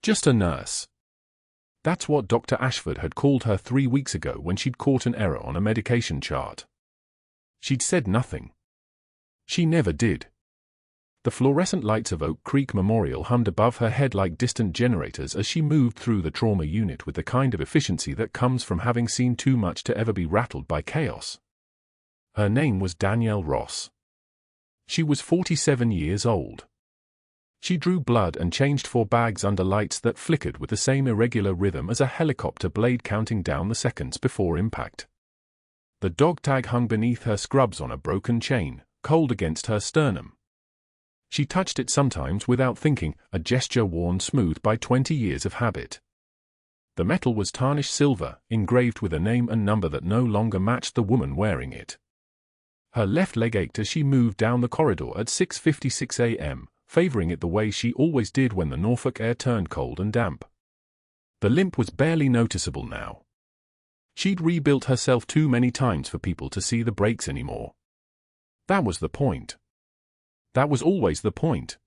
Just a nurse. That's what Dr. Ashford had called her 3 weeks ago when she'd caught an error on a medication chart. She'd said nothing. She never did. The fluorescent lights of Oak Creek Memorial hummed above her head like distant generators as she moved through the trauma unit with the kind of efficiency that comes from having seen too much to ever be rattled by chaos. Her name was Danielle Ross. She was 47 years old. She drew blood and changed 4 bags under lights that flickered with the same irregular rhythm as a helicopter blade counting down the seconds before impact. The dog tag hung beneath her scrubs on a broken chain, cold against her sternum. She touched it sometimes without thinking, a gesture worn smooth by 20 years of habit. The metal was tarnished silver, engraved with a name and number that no longer matched the woman wearing it. Her left leg ached as she moved down the corridor at 6:56 a.m., favoring it the way she always did when the Norfolk air turned cold and damp. The limp was barely noticeable now. She'd rebuilt herself too many times for people to see the breaks anymore. That was the point. That was always the point.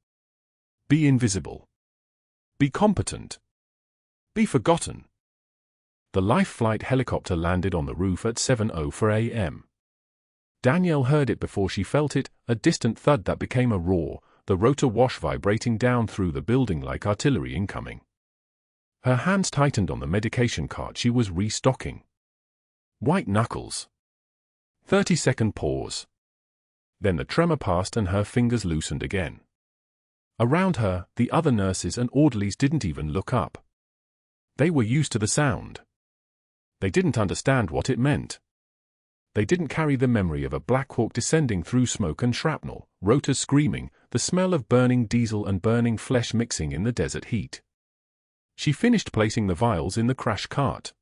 Be invisible. Be competent. Be forgotten. The life flight helicopter landed on the roof at 7:04 a.m. Danielle heard it before she felt it, a distant thud that became a roar, the rotor wash vibrating down through the building like artillery incoming. Her hands tightened on the medication cart she was restocking. White knuckles. 30-second pause. Then the tremor passed and her fingers loosened again. Around her, the other nurses and orderlies didn't even look up. They were used to the sound. They didn't understand what it meant. They didn't carry the memory of a Black Hawk descending through smoke and shrapnel, rotors screaming, the smell of burning diesel and burning flesh mixing in the desert heat. She finished placing the vials in the crash cart.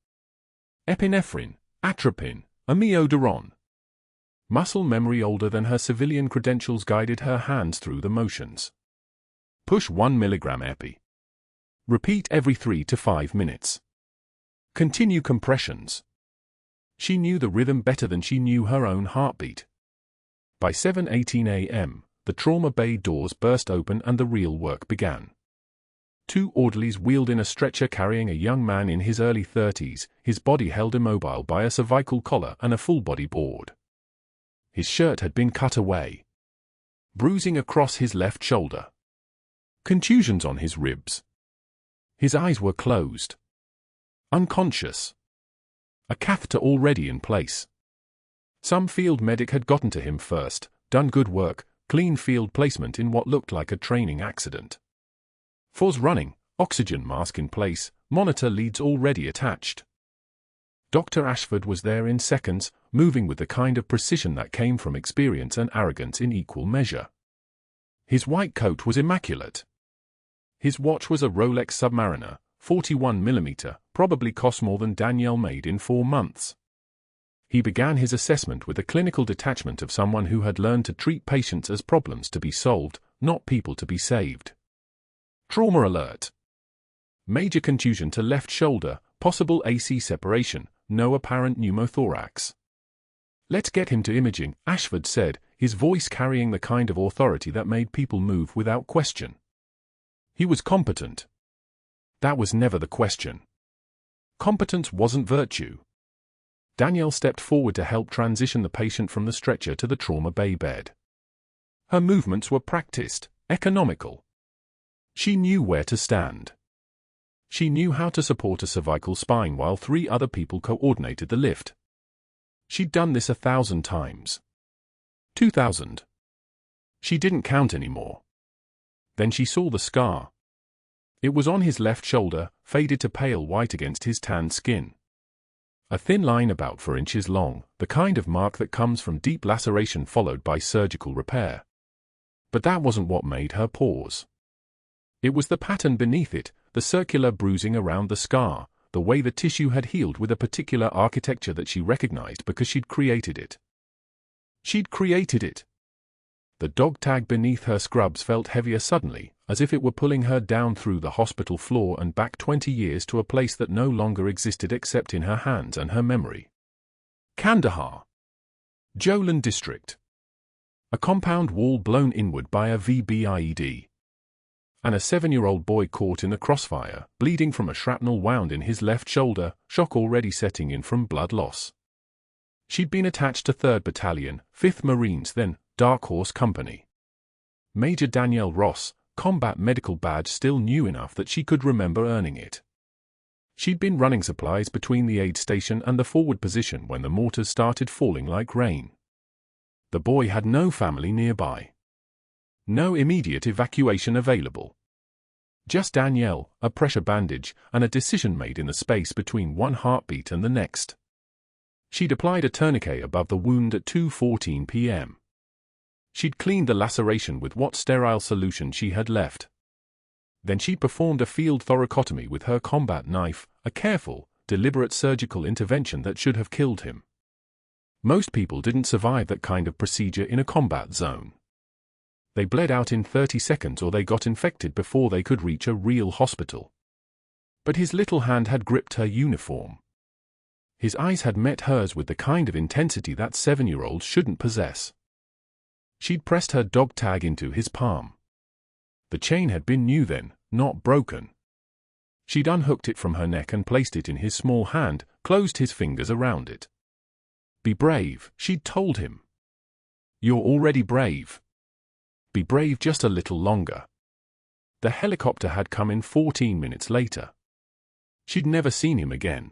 Epinephrine, atropine, amiodarone. Muscle memory older than her civilian credentials guided her hands through the motions. Push 1 milligram epi. Repeat every 3 to 5 minutes. Continue compressions. She knew the rhythm better than she knew her own heartbeat. By 7:18 a.m., the trauma bay doors burst open and the real work began. 2 orderlies wheeled in a stretcher carrying a young man in his early 30s, his body held immobile by a cervical collar and a full-body board. His shirt had been cut away. Bruising across his left shoulder. Contusions on his ribs. His eyes were closed. Unconscious. A catheter already in place. Some field medic had gotten to him first, done good work, clean field placement in what looked like a training accident. FOS running, oxygen mask in place, monitor leads already attached. Dr. Ashford was there in seconds, moving with the kind of precision that came from experience and arrogance in equal measure. His white coat was immaculate. His watch was a Rolex Submariner, 41mm, probably cost more than Danielle made in 4 months. He began his assessment with the clinical detachment of someone who had learned to treat patients as problems to be solved, not people to be saved. Trauma alert. Major contusion to left shoulder, possible AC separation, no apparent pneumothorax. Let's get him to imaging, Ashford said, his voice carrying the kind of authority that made people move without question. He was competent. That was never the question. Competence wasn't virtue. Danielle stepped forward to help transition the patient from the stretcher to the trauma bay bed. Her movements were practiced, economical. She knew where to stand. She knew how to support a cervical spine while 3 other people coordinated the lift. She'd done this 1,000 times. 2,000. She didn't count anymore. Then she saw the scar. It was on his left shoulder, faded to pale white against his tanned skin. A thin line about 4 inches long, the kind of mark that comes from deep laceration followed by surgical repair. But that wasn't what made her pause. It was the pattern beneath it, the circular bruising around the scar, the way the tissue had healed with a particular architecture that she recognized because she'd created it. She'd created it. The dog tag beneath her scrubs felt heavier suddenly, as if it were pulling her down through the hospital floor and back 20 years to a place that no longer existed except in her hands and her memory. Kandahar. Jolan District. A compound wall blown inward by a VBIED. and a 7-year-old boy caught in the crossfire, bleeding from a shrapnel wound in his left shoulder, shock already setting in from blood loss. She'd been attached to 3rd Battalion, 5th Marines, then Dark Horse Company. Major Danielle Ross, combat medical badge still new enough that she could remember earning it. She'd been running supplies between the aid station and the forward position when the mortars started falling like rain. The boy had no family nearby. No immediate evacuation available. Just Danielle, a pressure bandage, and a decision made in the space between one heartbeat and the next. She'd applied a tourniquet above the wound at 2:14 p.m. She'd cleaned the laceration with what sterile solution she had left. Then she performed a field thoracotomy with her combat knife, a careful, deliberate surgical intervention that should have killed him. Most people didn't survive that kind of procedure in a combat zone. They bled out in 30 seconds or they got infected before they could reach a real hospital. But his little hand had gripped her uniform. His eyes had met hers with the kind of intensity that 7-year-olds shouldn't possess. She'd pressed her dog tag into his palm. The chain had been new then, not broken. She'd unhooked it from her neck and placed it in his small hand, closed his fingers around it. Be brave, she'd told him. You're already brave. Be brave just a little longer. The helicopter had come in 14 minutes later. She'd never seen him again.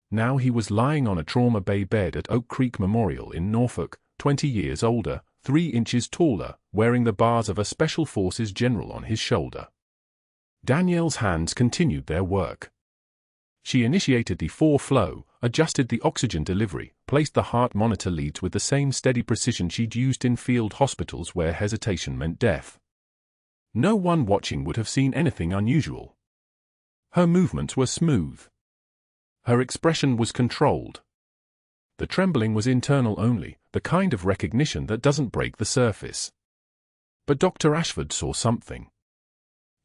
Now he was lying on a trauma bay bed at Oak Creek Memorial in Norfolk, 20 years older, 3 inches taller, wearing the bars of a Special Forces general on his shoulder. Danielle's hands continued their work. She initiated the D4 flow, adjusted the oxygen delivery, placed the heart monitor leads with the same steady precision she'd used in field hospitals where hesitation meant death. No one watching would have seen anything unusual. Her movements were smooth. Her expression was controlled. The trembling was internal only, the kind of recognition that doesn't break the surface. But Dr. Ashford saw something.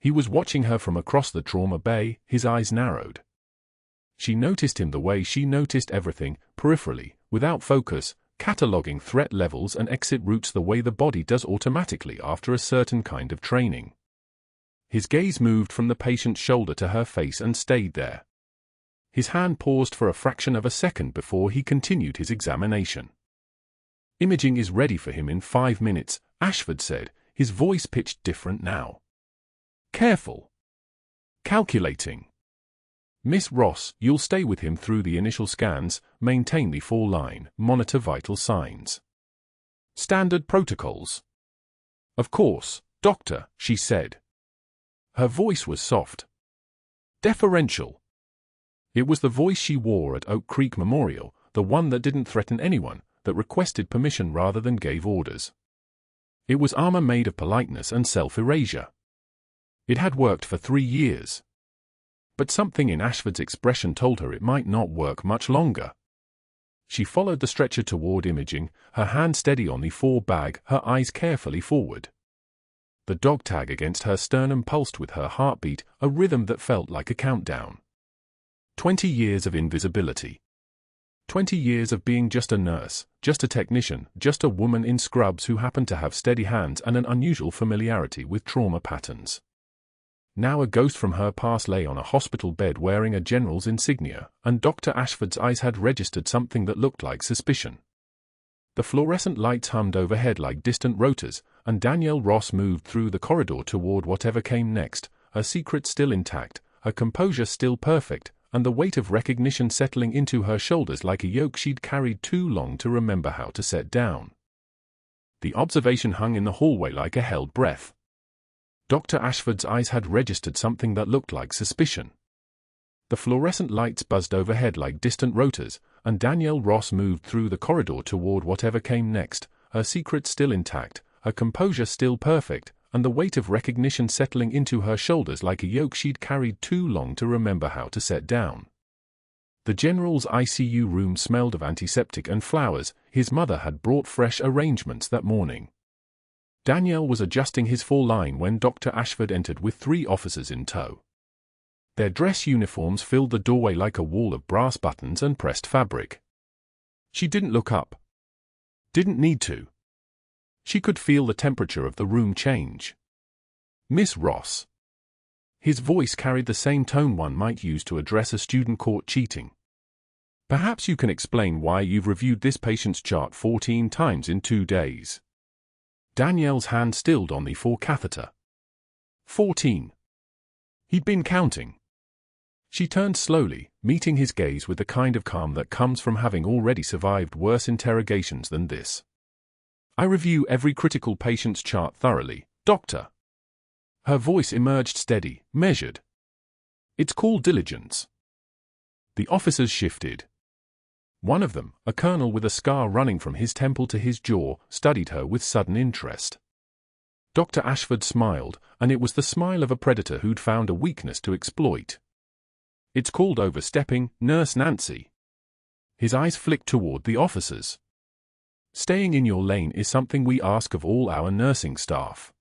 He was watching her from across the trauma bay, his eyes narrowed. She noticed him the way she noticed everything, peripherally, without focus, cataloging threat levels and exit routes the way the body does automatically after a certain kind of training. His gaze moved from the patient's shoulder to her face and stayed there. His hand paused for a fraction of a second before he continued his examination. Imaging is ready for him in 5 minutes, Ashford said, his voice pitched different now. Careful. Calculating. Miss Ross, you'll stay with him through the initial scans, maintain the 4-line, monitor vital signs. Standard protocols. Of course, doctor, she said. Her voice was soft. Deferential. It was the voice she wore at Oak Creek Memorial, the one that didn't threaten anyone, that requested permission rather than gave orders. It was armor made of politeness and self-erasure. It had worked for 3 years. But something in Ashford's expression told her it might not work much longer. She followed the stretcher toward imaging, her hand steady on the 4 bag, her eyes carefully forward. The dog tag against her sternum pulsed with her heartbeat, a rhythm that felt like a countdown. 20 years of invisibility. 20 years of being just a nurse, just a technician, just a woman in scrubs who happened to have steady hands and an unusual familiarity with trauma patterns. Now a ghost from her past lay on a hospital bed wearing a general's insignia, and Dr. Ashford's eyes had registered something that looked like suspicion. The fluorescent lights hummed overhead like distant rotors, and Danielle Ross moved through the corridor toward whatever came next, her secret still intact, her composure still perfect, and the weight of recognition settling into her shoulders like a yoke she'd carried too long to remember how to set down. The observation hung in the hallway like a held breath. Dr. Ashford's eyes had registered something that looked like suspicion. The fluorescent lights buzzed overhead like distant rotors, and Danielle Ross moved through the corridor toward whatever came next, her secret still intact, her composure still perfect, and the weight of recognition settling into her shoulders like a yoke she'd carried too long to remember how to set down. The general's ICU room smelled of antiseptic and flowers. His mother had brought fresh arrangements that morning. Danielle was adjusting his 4-line when Dr. Ashford entered with 3 officers in tow. Their dress uniforms filled the doorway like a wall of brass buttons and pressed fabric. She didn't look up. Didn't need to. She could feel the temperature of the room change. Miss Ross. His voice carried the same tone one might use to address a student caught cheating. Perhaps you can explain why you've reviewed this patient's chart 14 times in 2 days. Danielle's hand stilled on the forecatheter. 14. He'd been counting. She turned slowly, meeting his gaze with the kind of calm that comes from having already survived worse interrogations than this. I review every critical patient's chart thoroughly, doctor. Her voice emerged steady, measured. It's called diligence. The officers shifted. One of them, a colonel with a scar running from his temple to his jaw, studied her with sudden interest. Dr. Ashford smiled, and it was the smile of a predator who'd found a weakness to exploit. It's called overstepping, Nurse Nancy. His eyes flicked toward the officers. Staying in your lane is something we ask of all our nursing staff.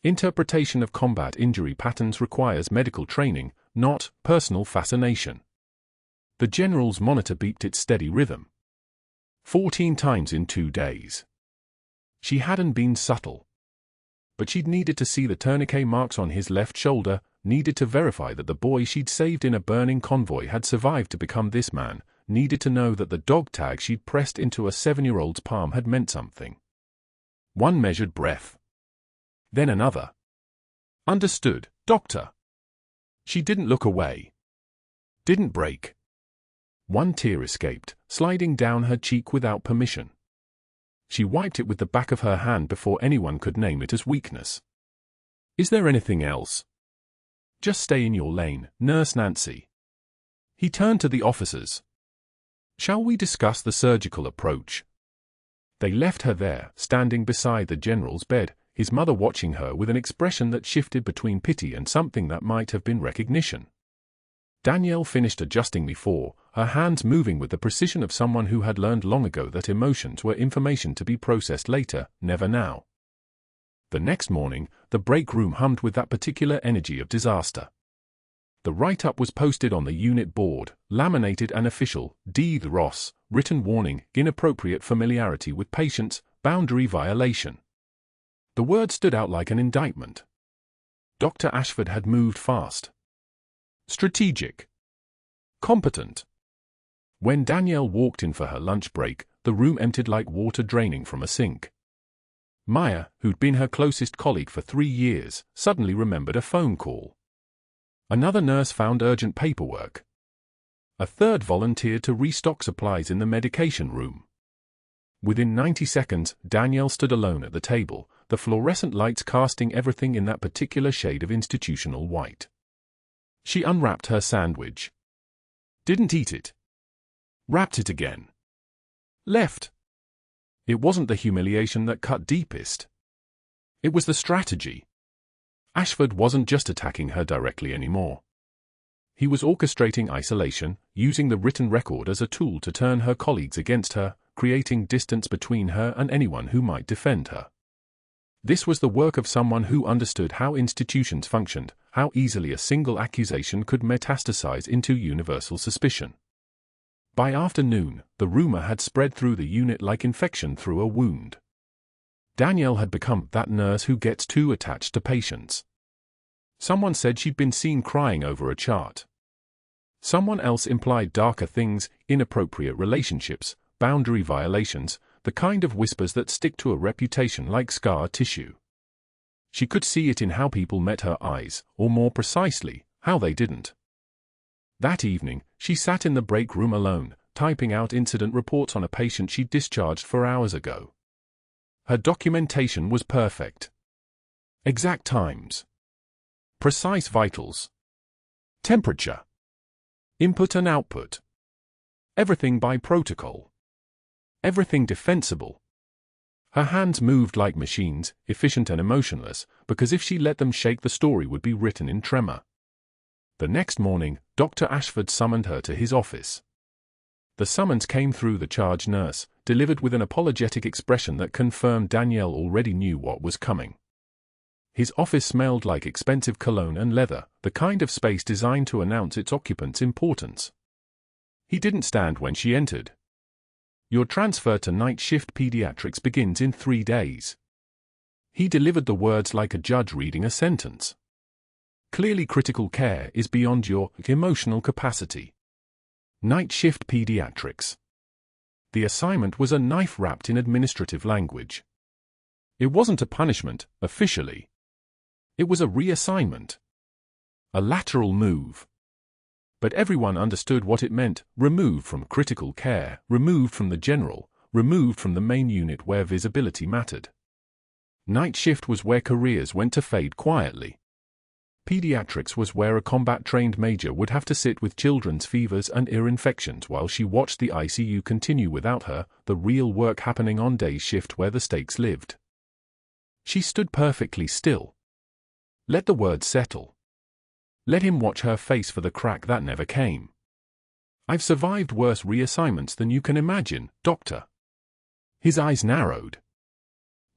Interpretation of combat injury patterns requires medical training, not personal fascination. The general's monitor beeped its steady rhythm. 14 times in 2 days. She hadn't been subtle. But she'd needed to see the tourniquet marks on his left shoulder, needed to verify that the boy she'd saved in a burning convoy had survived to become this man, needed to know that the dog tag she'd pressed into a 7-year-old's palm had meant something. One measured breath. Then another. Understood, doctor. She didn't look away. Didn't break. One tear escaped, sliding down her cheek without permission. She wiped it with the back of her hand before anyone could name it as weakness. Is there anything else? Just stay in your lane, Nurse Nancy. He turned to the officers. Shall we discuss the surgical approach? They left her there, standing beside the general's bed, his mother watching her with an expression that shifted between pity and something that might have been recognition. Danielle finished adjusting before, her hands moving with the precision of someone who had learned long ago that emotions were information to be processed later, never now. The next morning, the break room hummed with that particular energy of disaster. The write-up was posted on the unit board, laminated and official, Danielle Ross, written warning, inappropriate familiarity with patients, boundary violation. The word stood out like an indictment. Dr. Ashford had moved fast. Strategic. Competent. When Danielle walked in for her lunch break, the room emptied like water draining from a sink. Maya, who'd been her closest colleague for 3 years, suddenly remembered a phone call. Another nurse found urgent paperwork. A third volunteered to restock supplies in the medication room. Within 90 seconds, Danielle stood alone at the table, the fluorescent lights casting everything in that particular shade of institutional white. She unwrapped her sandwich. Didn't eat it. Wrapped it again. Left. It wasn't the humiliation that cut deepest. It was the strategy. Ashford wasn't just attacking her directly anymore. He was orchestrating isolation, using the written record as a tool to turn her colleagues against her, creating distance between her and anyone who might defend her. This was the work of someone who understood how institutions functioned, how easily a single accusation could metastasize into universal suspicion. By afternoon, the rumor had spread through the unit like infection through a wound. Danielle had become that nurse who gets too attached to patients. Someone said she'd been seen crying over a chart. Someone else implied darker things, inappropriate relationships, boundary violations, the kind of whispers that stick to a reputation like scar tissue. She could see it in how people met her eyes, or more precisely, how they didn't. That evening, she sat in the break room alone, typing out incident reports on a patient she'd discharged 4 hours ago. Her documentation was perfect. Exact times. Precise vitals. Temperature. Input and output. Everything by protocol. Everything defensible. Her hands moved like machines, efficient and emotionless, because if she let them shake, the story would be written in tremor. The next morning, Dr. Ashford summoned her to his office. The summons came through the charge nurse, delivered with an apologetic expression that confirmed Danielle already knew what was coming. His office smelled like expensive cologne and leather, the kind of space designed to announce its occupant's importance. He didn't stand when she entered. Your transfer to night shift pediatrics begins in 3 days. He delivered the words like a judge reading a sentence. Clearly, critical care is beyond your emotional capacity. Night shift pediatrics. The assignment was a knife wrapped in administrative language. It wasn't a punishment, officially. It was a reassignment. A lateral move. But everyone understood what it meant: removed from critical care, removed from the general, removed from the main unit where visibility mattered. Night shift was where careers went to fade quietly. Pediatrics was where a combat-trained major would have to sit with children's fevers and ear infections while she watched the ICU continue without her, the real work happening on day shift where the stakes lived. She stood perfectly still. Let the words settle. Let him watch her face for the crack that never came. "I've survived worse reassignments than you can imagine, Doctor." His eyes narrowed.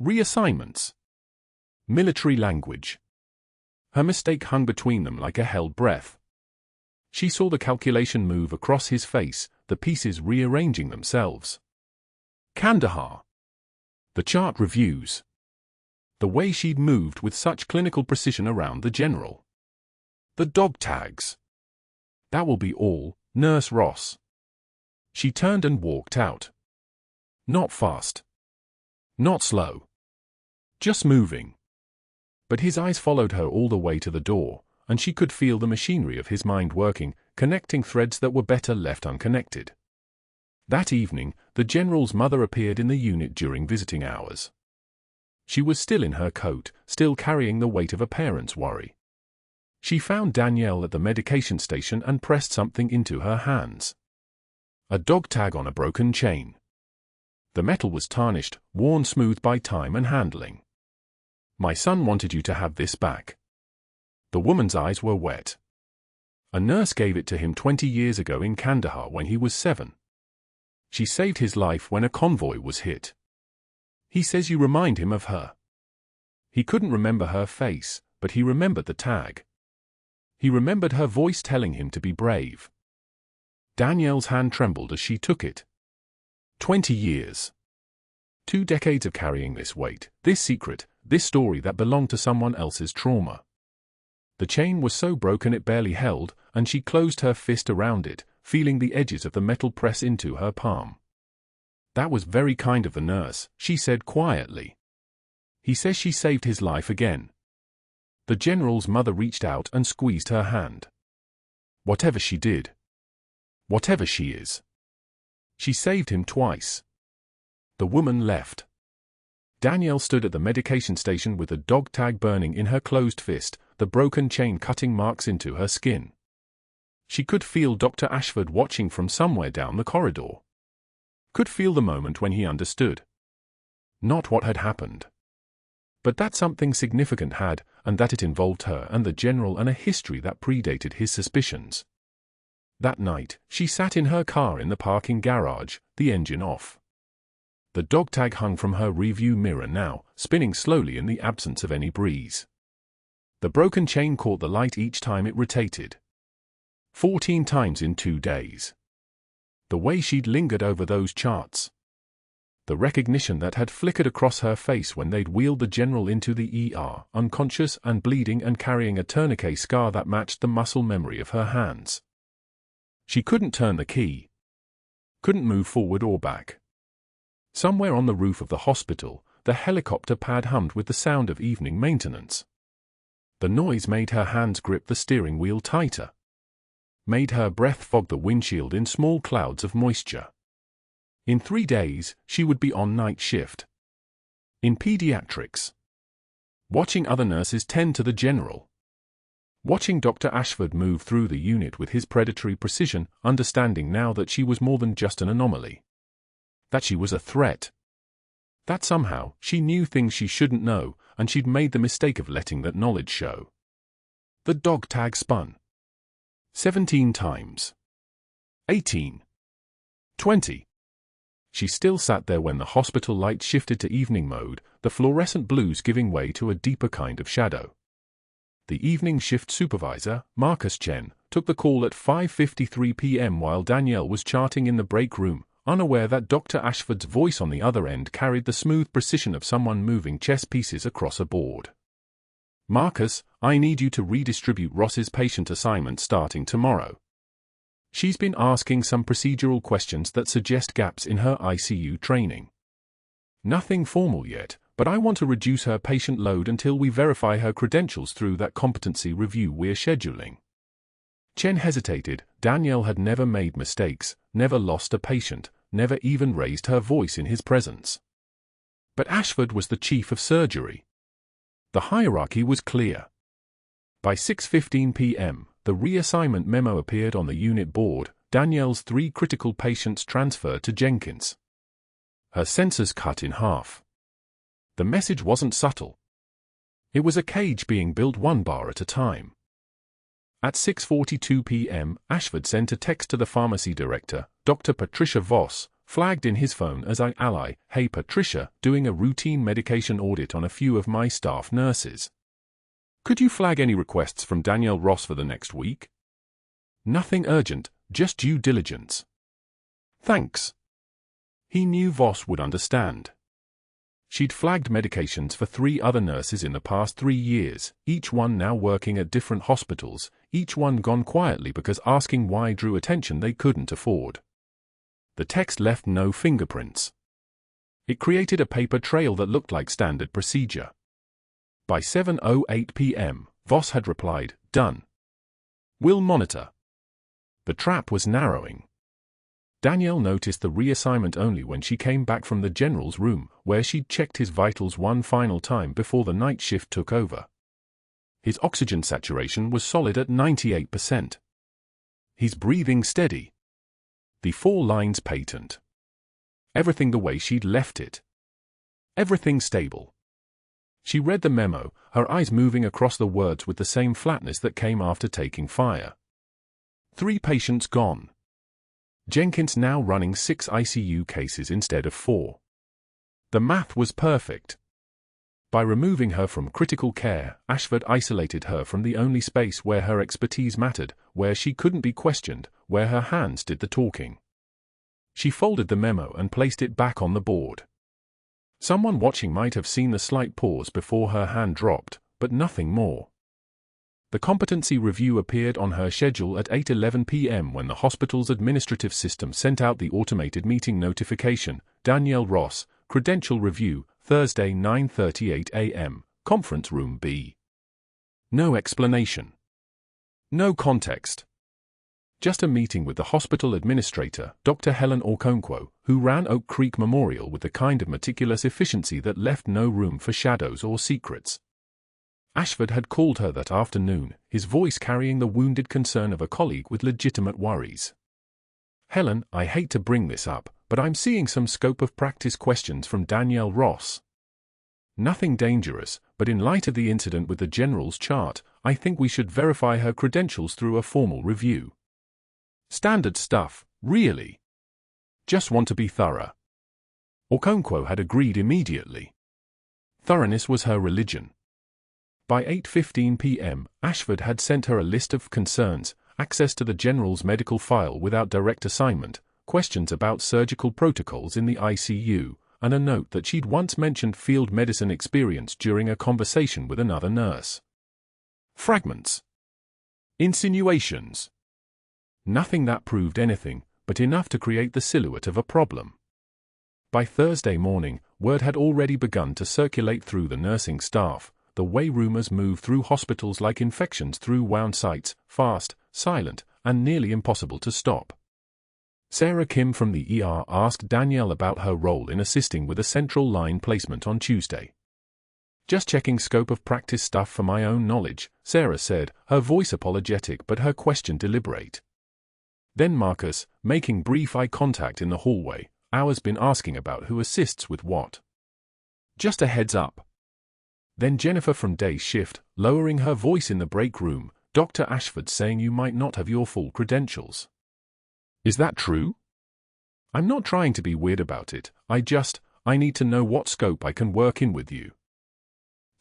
Reassignments. Military language. Her mistake hung between them like a held breath. She saw the calculation move across his face, the pieces rearranging themselves. Kandahar. The chart reviews. The way she'd moved with such clinical precision around the general. The dog tags. That will be all, Nurse Ross. She turned and walked out. Not fast. Not slow. Just moving. But his eyes followed her all the way to the door, and she could feel the machinery of his mind working, connecting threads that were better left unconnected. That evening, the general's mother appeared in the unit during visiting hours. She was still in her coat, still carrying the weight of a parent's worry. She found Danielle at the medication station and pressed something into her hands. A dog tag on a broken chain. The metal was tarnished, worn smooth by time and handling. "My son wanted you to have this back." The woman's eyes were wet. A nurse gave it to him 20 years ago in Kandahar when he was 7. She saved his life when a convoy was hit. He says you remind him of her. He couldn't remember her face, but he remembered the tag. He remembered her voice telling him to be brave. Danielle's hand trembled as she took it. 20 years. 2 decades of carrying this weight, this secret, this story that belonged to someone else's trauma. The chain was so broken it barely held, and she closed her fist around it, feeling the edges of the metal press into her palm. "That was very kind of the nurse," she said quietly. "He says she saved his life again." The general's mother reached out and squeezed her hand. "Whatever she did. Whatever she is. She saved him twice." The woman left. Danielle stood at the medication station with the dog tag burning in her closed fist, the broken chain cutting marks into her skin. She could feel Dr. Ashford watching from somewhere down the corridor. Could feel the moment when he understood. Not what had happened. But that something significant had, and that it involved her and the general and a history that predated his suspicions. That night, she sat in her car in the parking garage, the engine off. The dog tag hung from her rearview mirror now, spinning slowly in the absence of any breeze. The broken chain caught the light each time it rotated. 14 times in 2 days. The way she'd lingered over those charts. The recognition that had flickered across her face when they'd wheeled the general into the ER, unconscious and bleeding and carrying a tourniquet scar that matched the muscle memory of her hands. She couldn't turn the key. Couldn't move forward or back. Somewhere on the roof of the hospital, the helicopter pad hummed with the sound of evening maintenance. The noise made her hands grip the steering wheel tighter. Made her breath fog the windshield in small clouds of moisture. In 3 days, she would be on night shift. In pediatrics. Watching other nurses tend to the general. Watching Dr. Ashford move through the unit with his predatory precision, understanding now that she was more than just an anomaly. That she was a threat. That somehow, she knew things she shouldn't know, and she'd made the mistake of letting that knowledge show. The dog tag spun. 17 times. 18. 20. She still sat there when the hospital lights shifted to evening mode, the fluorescent blues giving way to a deeper kind of shadow. The evening shift supervisor, Marcus Chen, took the call at 5:53 p.m. while Danielle was charting in the break room, unaware that Dr. Ashford's voice on the other end carried the smooth precision of someone moving chess pieces across a board. "Marcus, I need you to redistribute Ross's patient assignment starting tomorrow. She's been asking some procedural questions that suggest gaps in her ICU training. Nothing formal yet, but I want to reduce her patient load until we verify her credentials through that competency review we're scheduling." Chen hesitated. Danielle had never made mistakes, never lost a patient, never even raised her voice in his presence. But Ashford was the chief of surgery. The hierarchy was clear. By 6:15 p.m., the reassignment memo appeared on the unit board. Danielle's 3 critical patients transferred to Jenkins. Her sensors cut in half. The message wasn't subtle. It was a cage being built 1 bar at a time. At 6:42 p.m., Ashford sent a text to the pharmacy director, Dr. Patricia Voss, flagged in his phone as I ally, "Hey Patricia, doing a routine medication audit on a few of my staff nurses. Could you flag any requests from Danielle Ross for the next week? Nothing urgent, just due diligence. Thanks." He knew Voss would understand. She'd flagged medications for 3 other nurses in the past 3 years, each one now working at different hospitals, each one gone quietly because asking why drew attention they couldn't afford. The text left no fingerprints. It created a paper trail that looked like standard procedure. By 7:08 p.m., Voss had replied, "Done. We'll monitor." The trap was narrowing. Danielle noticed the reassignment only when she came back from the general's room, where she'd checked his vitals one final time before the night shift took over. His oxygen saturation was solid at 98%. His breathing steady. The 4 lines patent. Everything the way she'd left it. Everything stable. She read the memo, her eyes moving across the words with the same flatness that came after taking fire. 3 patients gone. Jenkins now running 6 ICU cases instead of 4. The math was perfect. By removing her from critical care, Ashford isolated her from the only space where her expertise mattered, where she couldn't be questioned, where her hands did the talking. She folded the memo and placed it back on the board. Someone watching might have seen the slight pause before her hand dropped, but nothing more. The competency review appeared on her schedule at 8:11 p.m. when the hospital's administrative system sent out the automated meeting notification. Danielle Ross, credential review, Thursday 9:38 a.m., conference room B. No explanation. No context. Just a meeting with the hospital administrator, Dr. Helen Okonkwo, who ran Oak Creek Memorial with the kind of meticulous efficiency that left no room for shadows or secrets. Ashford had called her that afternoon, his voice carrying the wounded concern of a colleague with legitimate worries. "Helen, I hate to bring this up, but I'm seeing some scope of practice questions from Danielle Ross. Nothing dangerous, but in light of the incident with the general's chart, I think we should verify her credentials through a formal review." Standard stuff, really. Just want to be thorough. Okonkwo had agreed immediately. Thoroughness was her religion. By 8:15 p.m., Ashford had sent her a list of concerns, access to the general's medical file without direct assignment, questions about surgical protocols in the ICU, and a note that she'd once mentioned field medicine experience during a conversation with another nurse. Fragments. Insinuations. Nothing that proved anything, but enough to create the silhouette of a problem. By Thursday morning, word had already begun to circulate through the nursing staff, the way rumors move through hospitals like infections through wound sites, fast, silent, and nearly impossible to stop. Sarah Kim from the ER asked Danielle about her role in assisting with a central line placement on Tuesday. "Just checking scope of practice stuff for my own knowledge," Sarah said, her voice apologetic but her question deliberate. Then Marcus, making brief eye contact in the hallway, "Hour's been asking about who assists with what. Just a heads up." Then Jennifer from day shift, lowering her voice in the break room, "Dr. Ashford saying you might not have your full credentials. Is that true? I'm not trying to be weird about it, I need to know what scope I can work in with you."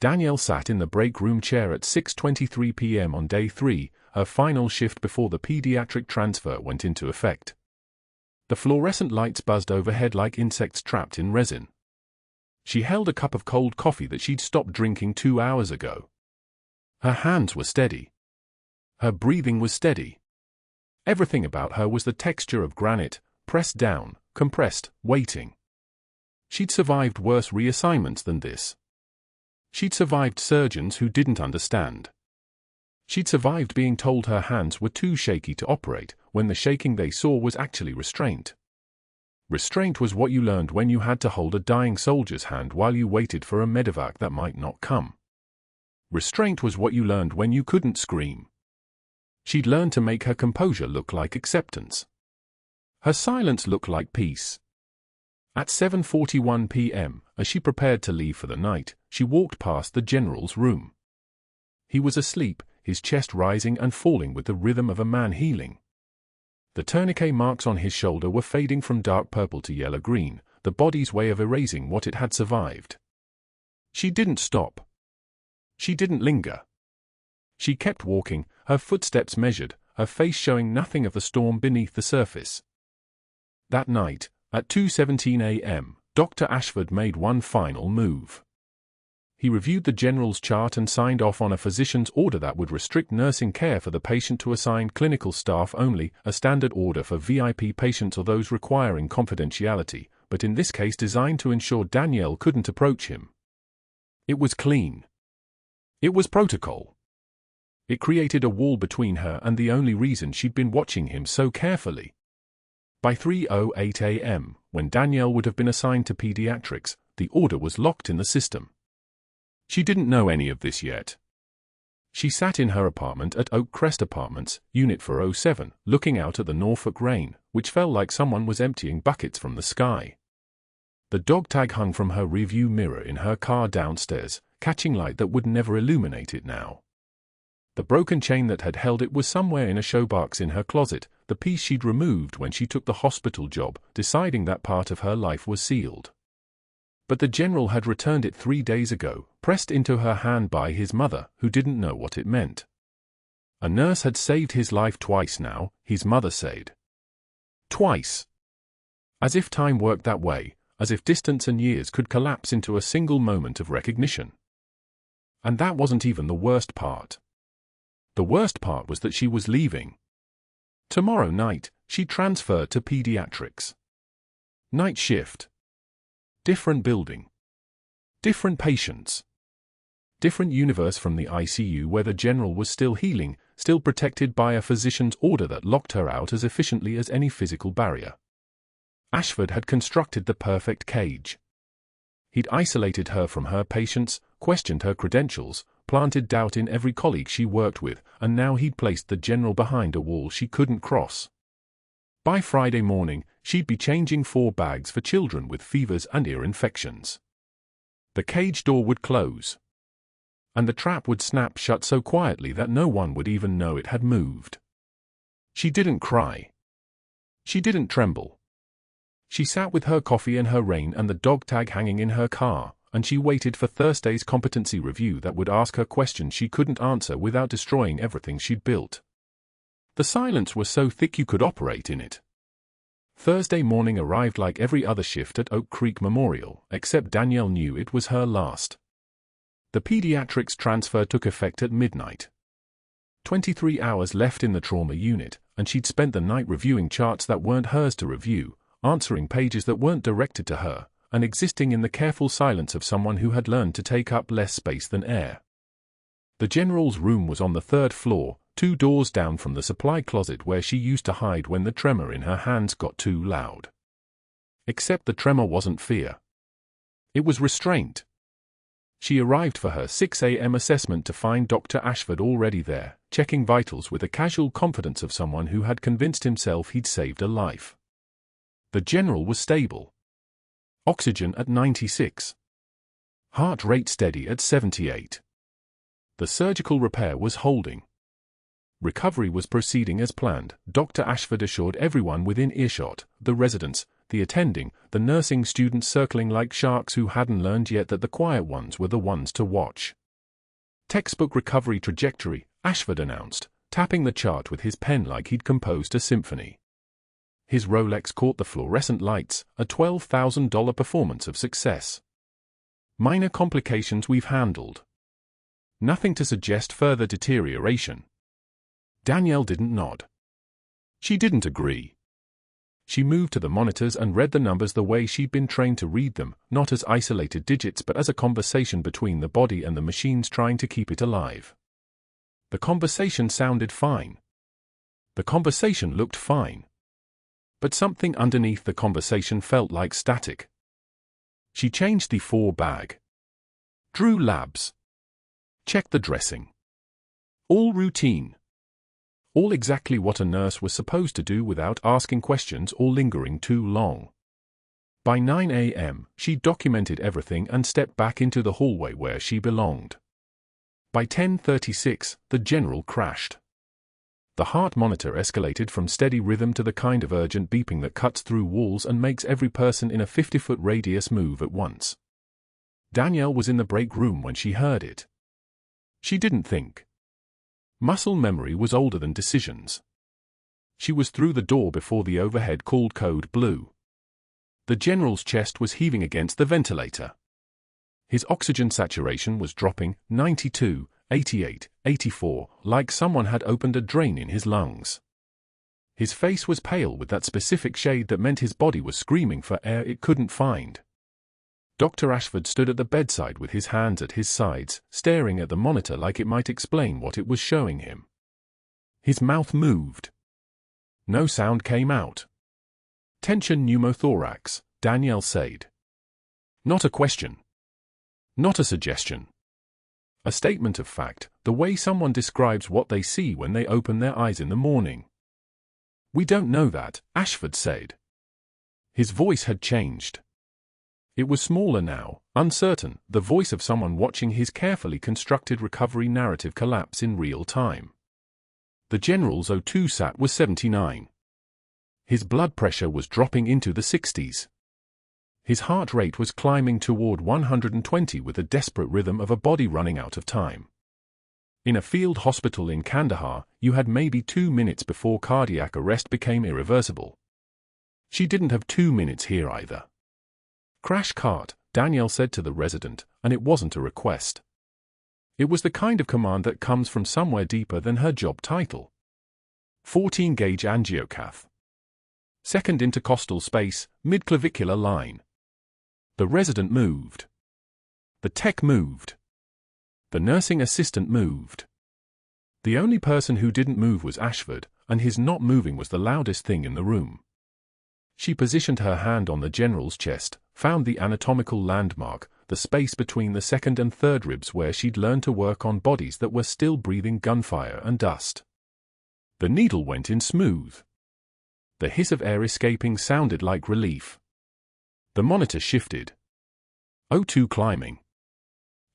Danielle sat in the break room chair at 6:23 p.m. on day 3, her final shift before the pediatric transfer went into effect. The fluorescent lights buzzed overhead like insects trapped in resin. She held a cup of cold coffee that she'd stopped drinking 2 hours ago. Her hands were steady. Her breathing was steady. Everything about her was the texture of granite, pressed down, compressed, waiting. She'd survived worse reassignments than this. She'd survived surgeons who didn't understand. She'd survived being told her hands were too shaky to operate, when the shaking they saw was actually restraint. Restraint was what you learned when you had to hold a dying soldier's hand while you waited for a medevac that might not come. Restraint was what you learned when you couldn't scream. She'd learned to make her composure look like acceptance. Her silence looked like peace. At 7:41 p.m., as she prepared to leave for the night, she walked past the general's room. He was asleep, his chest rising and falling with the rhythm of a man healing. The tourniquet marks on his shoulder were fading from dark purple to yellow-green, the body's way of erasing what it had survived. She didn't stop. She didn't linger. She kept walking, her footsteps measured, her face showing nothing of the storm beneath the surface. That night, at 2:17 a.m., Dr. Ashford made one final move. He reviewed the general's chart and signed off on a physician's order that would restrict nursing care for the patient to assigned clinical staff only, a standard order for VIP patients or those requiring confidentiality, but in this case designed to ensure Danielle couldn't approach him. It was clean. It was protocol. It created a wall between her and the only reason she'd been watching him so carefully. By 3:08 a.m., when Danielle would have been assigned to pediatrics, the order was locked in the system. She didn't know any of this yet. She sat in her apartment at Oak Crest Apartments, Unit 407, looking out at the Norfolk rain, which felt like someone was emptying buckets from the sky. The dog tag hung from her rearview mirror in her car downstairs, catching light that would never illuminate it now. The broken chain that had held it was somewhere in a showbox in her closet, the piece she'd removed when she took the hospital job, deciding that part of her life was sealed. But the general had returned it 3 days ago, pressed into her hand by his mother, who didn't know what it meant. A nurse had saved his life twice now, his mother said. Twice. As if time worked that way, as if distance and years could collapse into a single moment of recognition. And that wasn't even the worst part. The worst part was that she was leaving. Tomorrow night, she transferred to pediatrics. Night shift. Different building. Different patients. Different universe from the ICU where the general was still healing, still protected by a physician's order that locked her out as efficiently as any physical barrier. Ashford had constructed the perfect cage. He'd isolated her from her patients, questioned her credentials, planted doubt in every colleague she worked with, and now he'd placed the general behind a wall she couldn't cross. By Friday morning, she'd be changing 4 bags for children with fevers and ear infections. The cage door would close. And the trap would snap shut so quietly that no one would even know it had moved. She didn't cry. She didn't tremble. She sat with her coffee and her rain and the dog tag hanging in her car, and she waited for Thursday's competency review that would ask her questions she couldn't answer without destroying everything she'd built. The silence was so thick you could operate in it. Thursday morning arrived like every other shift at Oak Creek Memorial, except Danielle knew it was her last. The pediatrics transfer took effect at midnight. 23 hours left in the trauma unit, and she'd spent the night reviewing charts that weren't hers to review, answering pages that weren't directed to her, and existing in the careful silence of someone who had learned to take up less space than air. The general's room was on the 3rd floor, 2 doors down from the supply closet where she used to hide when the tremor in her hands got too loud. Except the tremor wasn't fear. It was restraint. She arrived for her 6 a.m. assessment to find Dr. Ashford already there, checking vitals with the casual confidence of someone who had convinced himself he'd saved a life. The general was stable. Oxygen at 96. Heart rate steady at 78. The surgical repair was holding. Recovery was proceeding as planned, Dr. Ashford assured everyone within earshot, the residents, the attending, the nursing students circling like sharks who hadn't learned yet that the quiet ones were the ones to watch. Textbook recovery trajectory, Ashford announced, tapping the chart with his pen like he'd composed a symphony. His Rolex caught the fluorescent lights, a $12,000 performance of success. Minor complications we've handled. Nothing to suggest further deterioration. Danielle didn't nod. She didn't agree. She moved to the monitors and read the numbers the way she'd been trained to read them, not as isolated digits but as a conversation between the body and the machines trying to keep it alive. The conversation sounded fine. The conversation looked fine. But something underneath the conversation felt like static. She changed the 4 bag. Drew labs. Checked the dressing. All routine. All exactly what a nurse was supposed to do without asking questions or lingering too long. By 9 a.m., she documented everything and stepped back into the hallway where she belonged. By 10:36, the general crashed. The heart monitor escalated from steady rhythm to the kind of urgent beeping that cuts through walls and makes every person in a 50-foot radius move at once. Danielle was in the break room when she heard it. She didn't think. Muscle memory was older than decisions. She was through the door before the overhead called code blew. The general's chest was heaving against the ventilator. His oxygen saturation was dropping, 92, 88, 84, like someone had opened a drain in his lungs. His face was pale with that specific shade that meant his body was screaming for air it couldn't find. Dr. Ashford stood at the bedside with his hands at his sides, staring at the monitor like it might explain what it was showing him. His mouth moved. No sound came out. Tension pneumothorax, Danielle said. Not a question. Not a suggestion. A statement of fact, the way someone describes what they see when they open their eyes in the morning. We don't know that, Ashford said. His voice had changed. It was smaller now, uncertain, the voice of someone watching his carefully constructed recovery narrative collapse in real time. The general's O2 sat was 79. His blood pressure was dropping into the 60s. His heart rate was climbing toward 120 with the desperate rhythm of a body running out of time. In a field hospital in Kandahar, you had maybe 2 minutes before cardiac arrest became irreversible. She didn't have 2 minutes here either. Crash cart, Danielle said to the resident, and it wasn't a request. It was the kind of command that comes from somewhere deeper than her job title. 14-gauge angiocath. Second intercostal space, midclavicular line. The resident moved. The tech moved. The nursing assistant moved. The only person who didn't move was Ashford, and his not moving was the loudest thing in the room. She positioned her hand on the general's chest, found the anatomical landmark, the space between the second and third ribs where she'd learned to work on bodies that were still breathing gunfire and dust. The needle went in smooth. The hiss of air escaping sounded like relief. The monitor shifted. O2 climbing.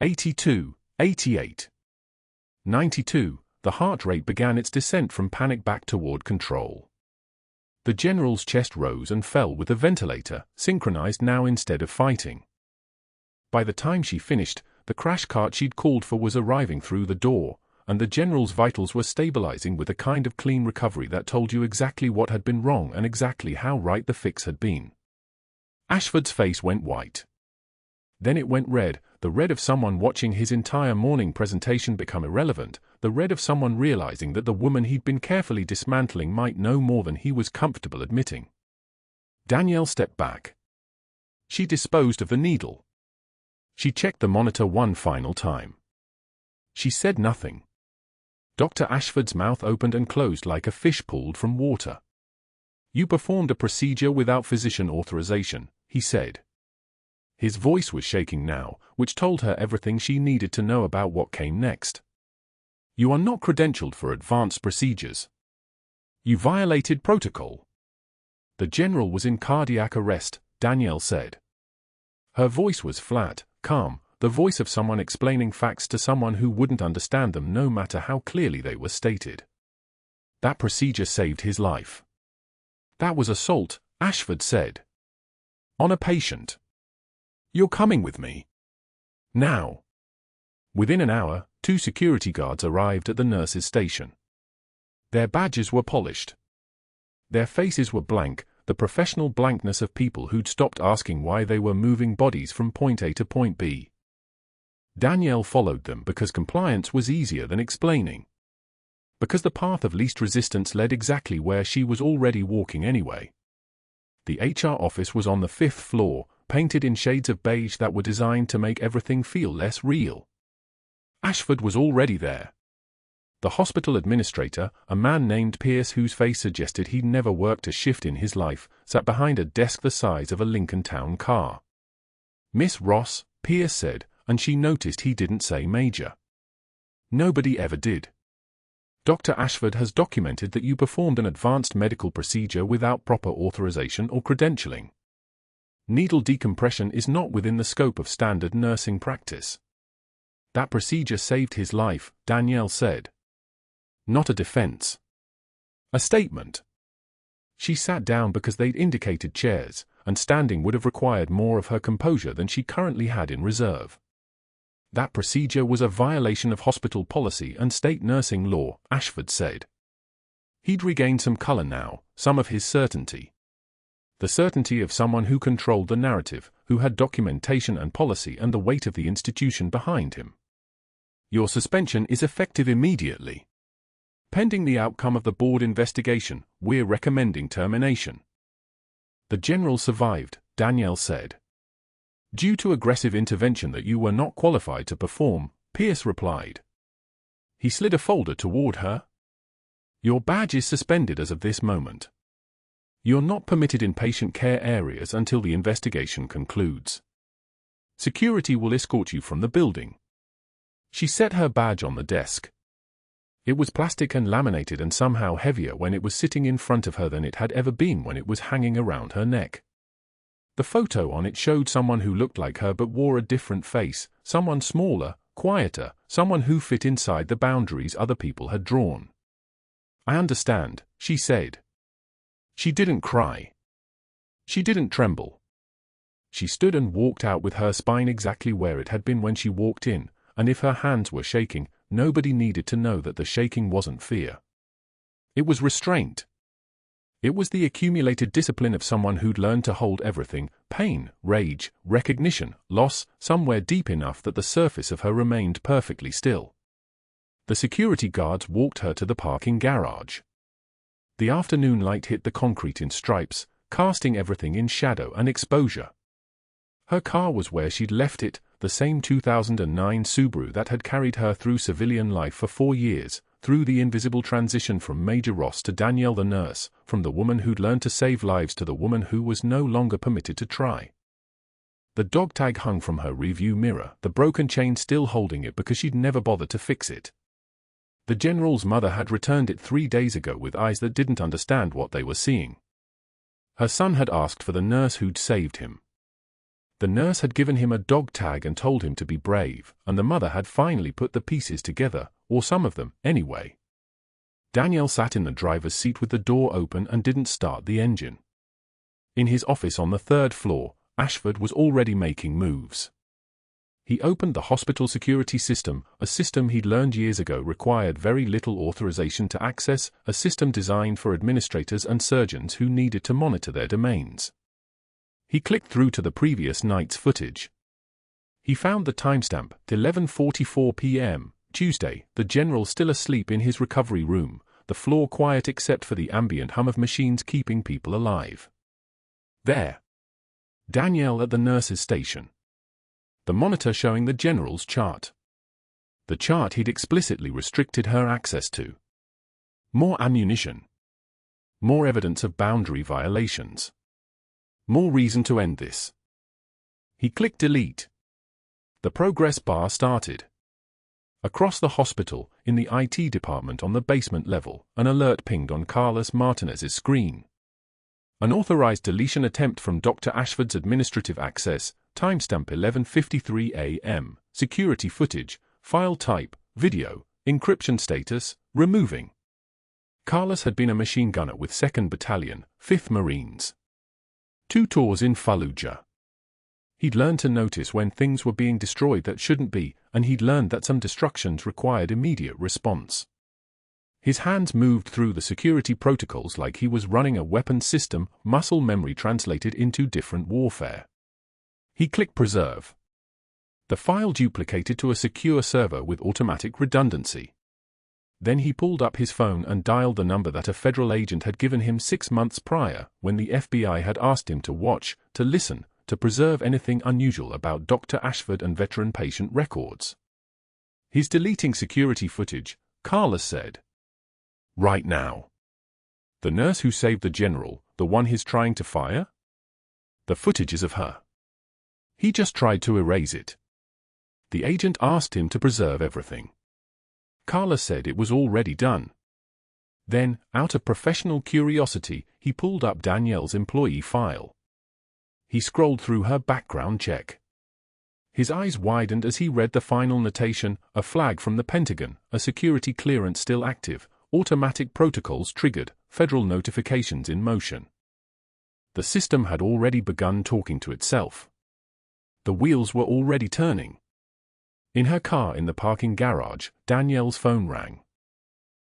82, 88. 92, the heart rate began its descent from panic back toward control. The general's chest rose and fell with the ventilator, synchronized now instead of fighting. By the time she finished, the crash cart she'd called for was arriving through the door, and the general's vitals were stabilizing with a kind of clean recovery that told you exactly what had been wrong and exactly how right the fix had been. Ashford's face went white. Then it went red, the red of someone watching his entire morning presentation become irrelevant, the red of someone realizing that the woman he'd been carefully dismantling might know more than he was comfortable admitting. Danielle stepped back. She disposed of the needle. She checked the monitor one final time. She said nothing. Dr. Ashford's mouth opened and closed like a fish pulled from water. You performed a procedure without physician authorization, he said. His voice was shaking now, which told her everything she needed to know about what came next. You are not credentialed for advanced procedures. You violated protocol. The general was in cardiac arrest, Danielle said. Her voice was flat, calm, the voice of someone explaining facts to someone who wouldn't understand them no matter how clearly they were stated. That procedure saved his life. That was assault, Ashford said. On a patient. You're coming with me. Now. Within an hour, 2 security guards arrived at the nurse's station. Their badges were polished. Their faces were blank, the professional blankness of people who'd stopped asking why they were moving bodies from point A to point B. Danielle followed them because compliance was easier than explaining. Because the path of least resistance led exactly where she was already walking anyway. The HR office was on the 5th floor, painted in shades of beige that were designed to make everything feel less real. Ashford was already there. The hospital administrator, a man named Pierce whose face suggested he'd never worked a shift in his life, sat behind a desk the size of a Lincoln Town car. "Miss Ross," Pierce said, and she noticed he didn't say Major. Nobody ever did. "Dr. Ashford has documented that you performed an advanced medical procedure without proper authorization or credentialing. Needle decompression is not within the scope of standard nursing practice." "That procedure saved his life," Danielle said. Not a defense. A statement. She sat down because they'd indicated chairs, and standing would have required more of her composure than she currently had in reserve. "That procedure was a violation of hospital policy and state nursing law," Ashford said. He'd regained some color now, some of his certainty. The certainty of someone who controlled the narrative, who had documentation and policy and the weight of the institution behind him. "Your suspension is effective immediately. Pending the outcome of the board investigation, we're recommending termination." "The general survived," Danielle said. "Due to aggressive intervention that you were not qualified to perform," Pierce replied. He slid a folder toward her. "Your badge is suspended as of this moment. You're not permitted in patient care areas until the investigation concludes. Security will escort you from the building." She set her badge on the desk. It was plastic and laminated and somehow heavier when it was sitting in front of her than it had ever been when it was hanging around her neck. The photo on it showed someone who looked like her but wore a different face, someone smaller, quieter, someone who fit inside the boundaries other people had drawn. "I understand," she said. She didn't cry. She didn't tremble. She stood and walked out with her spine exactly where it had been when she walked in, and if her hands were shaking, nobody needed to know that the shaking wasn't fear. It was restraint. It was the accumulated discipline of someone who'd learned to hold everything, pain, rage, recognition, loss, somewhere deep enough that the surface of her remained perfectly still. The security guards walked her to the parking garage. The afternoon light hit the concrete in stripes, casting everything in shadow and exposure. Her car was where she'd left it, the same 2009 Subaru that had carried her through civilian life for 4 years, through the invisible transition from Major Ross to Danielle the nurse, from the woman who'd learned to save lives to the woman who was no longer permitted to try. The dog tag hung from her rearview mirror, the broken chain still holding it because she'd never bothered to fix it. The general's mother had returned it 3 days ago with eyes that didn't understand what they were seeing. Her son had asked for the nurse who'd saved him. The nurse had given him a dog tag and told him to be brave, and the mother had finally put the pieces together, or some of them, anyway. Danielle sat in the driver's seat with the door open and didn't start the engine. In his office on the 3rd floor, Ashford was already making moves. He opened the hospital security system, a system he'd learned years ago required very little authorization to access, a system designed for administrators and surgeons who needed to monitor their domains. He clicked through to the previous night's footage. He found the timestamp, 11:44 p.m., Tuesday, the general still asleep in his recovery room, the floor quiet except for the ambient hum of machines keeping people alive. There. Danielle at the nurse's station. The monitor showing the general's chart. The chart he'd explicitly restricted her access to. More ammunition. More evidence of boundary violations. More reason to end this. He clicked delete. The progress bar started. Across the hospital, in the IT department on the basement level, an alert pinged on Carlos Martinez's screen. Unauthorized deletion attempt from Dr. Ashford's administrative access, timestamp 11:53 a.m., security footage, file type, video, encryption status, removing. Carlos had been a machine gunner with 2nd Battalion, 5th Marines. 2 tours in Fallujah. He'd learned to notice when things were being destroyed that shouldn't be, and he'd learned that some destructions required immediate response. His hands moved through the security protocols like he was running a weapons system, muscle memory translated into different warfare. He clicked preserve. The file duplicated to a secure server with automatic redundancy. Then he pulled up his phone and dialed the number that a federal agent had given him 6 months prior, when the FBI had asked him to watch, to listen, to preserve anything unusual about Dr. Ashford and veteran patient records. He's deleting security footage, Carlos said. Right now. The nurse who saved the general, the one he's trying to fire? The footage is of her. He just tried to erase it. The agent asked him to preserve everything. Carlos said it was already done. Then, out of professional curiosity, he pulled up Danielle's employee file. He scrolled through her background check. His eyes widened as he read the final notation, a flag from the Pentagon, a security clearance still active, automatic protocols triggered, federal notifications in motion. The system had already begun talking to itself. The wheels were already turning. In her car in the parking garage, Danielle's phone rang.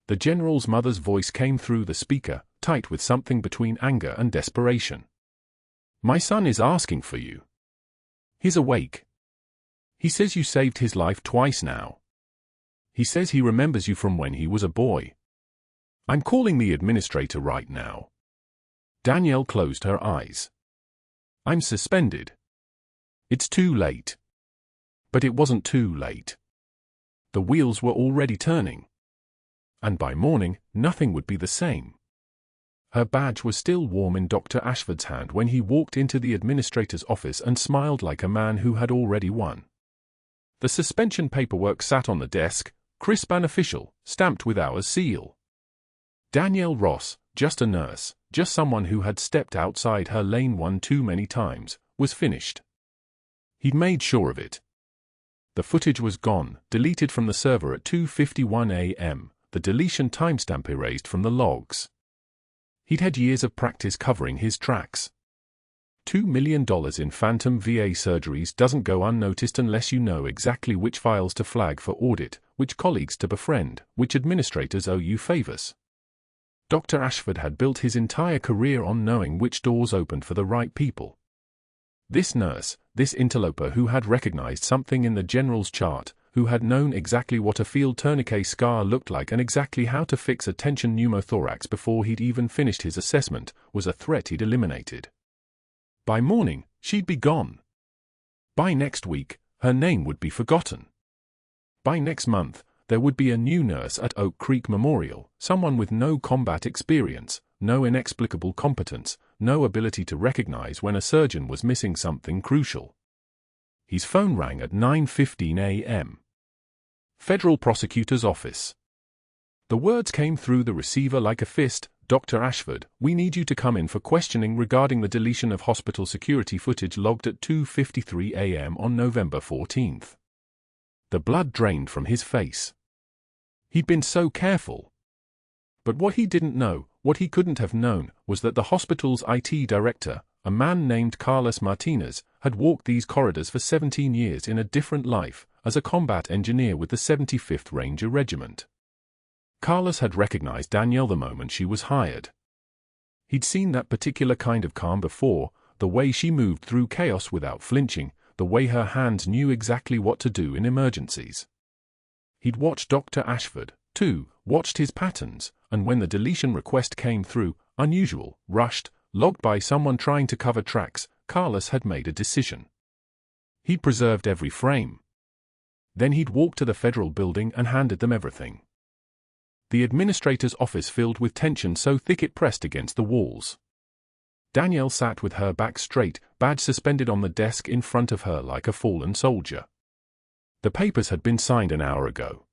The general's mother's voice came through the speaker, tight with something between anger and desperation. My son is asking for you. He's awake. He says you saved his life twice now. He says he remembers you from when he was a boy. I'm calling the administrator right now. Danielle closed her eyes. I'm suspended. It's too late. But it wasn't too late. The wheels were already turning. And by morning, nothing would be the same. Her badge was still warm in Dr. Ashford's hand when he walked into the administrator's office and smiled like a man who had already won. The suspension paperwork sat on the desk, crisp and official, stamped with our seal. Danielle Ross, just a nurse, just someone who had stepped outside her lane one too many times, was finished. He'd made sure of it. The footage was gone, deleted from the server at 2:51 a.m., the deletion timestamp erased from the logs. He'd had years of practice covering his tracks. $2 million in phantom VA surgeries doesn't go unnoticed unless you know exactly which files to flag for audit, which colleagues to befriend, which administrators owe you favors. Dr. Ashford had built his entire career on knowing which doors opened for the right people. This nurse, this interloper who had recognized something in the general's chart, who had known exactly what a field tourniquet scar looked like and exactly how to fix a tension pneumothorax before he'd even finished his assessment, was a threat he'd eliminated. By morning, she'd be gone. By next week, her name would be forgotten. By next month, there would be a new nurse at Oak Creek Memorial, someone with no combat experience, no inexplicable competence, no ability to recognize when a surgeon was missing something crucial. His phone rang at 9:15 a.m. Federal Prosecutor's Office. The words came through the receiver like a fist. Dr. Ashford, we need you to come in for questioning regarding the deletion of hospital security footage logged at 2:53 a.m. on November 14th. The blood drained from his face. He'd been so careful. But what he didn't know, what he couldn't have known, was that the hospital's IT director, a man named Carlos Martinez, had walked these corridors for 17 years in a different life, as a combat engineer with the 75th Ranger Regiment. Carlos had recognized Danielle the moment she was hired. He'd seen that particular kind of calm before, the way she moved through chaos without flinching, the way her hands knew exactly what to do in emergencies. He'd watched Dr. Ashford, too, watched his patterns, and when the deletion request came through, unusual, rushed, logged by someone trying to cover tracks, Carlos had made a decision. He'd preserved every frame. Then he'd walked to the federal building and handed them everything. The administrator's office filled with tension so thick it pressed against the walls. Danielle sat with her back straight, badge suspended on the desk in front of her like a fallen soldier. The papers had been signed an hour ago.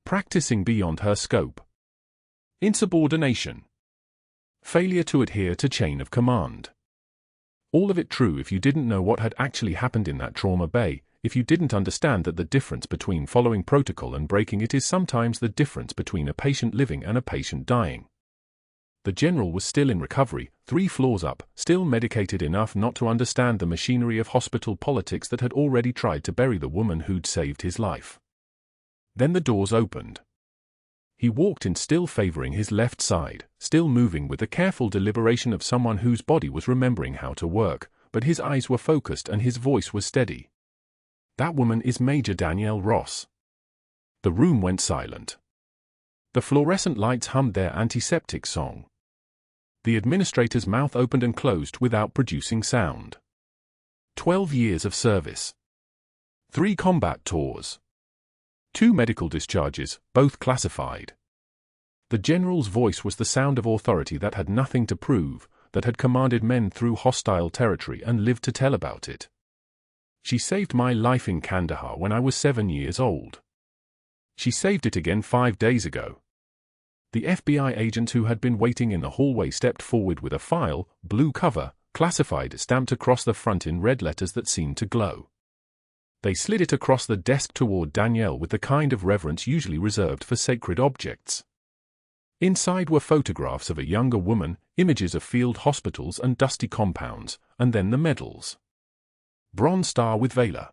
Practicing beyond her scope. Insubordination. Failure to adhere to chain of command. All of it true if you didn't know what had actually happened in that trauma bay, if you didn't understand that the difference between following protocol and breaking it is sometimes the difference between a patient living and a patient dying. The general was still in recovery, 3 floors up, still medicated enough not to understand the machinery of hospital politics that had already tried to bury the woman who'd saved his life. Then the doors opened. He walked in, still favoring his left side, still moving with the careful deliberation of someone whose body was remembering how to work, but his eyes were focused and his voice was steady. "That woman is Major Danielle Ross." The room went silent. The fluorescent lights hummed their antiseptic song. The administrator's mouth opened and closed without producing sound. 12 years of service. 3 combat tours. 2 medical discharges, both classified. The general's voice was the sound of authority that had nothing to prove, that had commanded men through hostile territory and lived to tell about it. "She saved my life in Kandahar when I was 7 years old. She saved it again 5 days ago." The FBI agent who had been waiting in the hallway stepped forward with a file, blue cover, classified, stamped across the front in red letters that seemed to glow. They slid it across the desk toward Danielle with the kind of reverence usually reserved for sacred objects. Inside were photographs of a younger woman, images of field hospitals and dusty compounds, and then the medals. Bronze Star with Valor.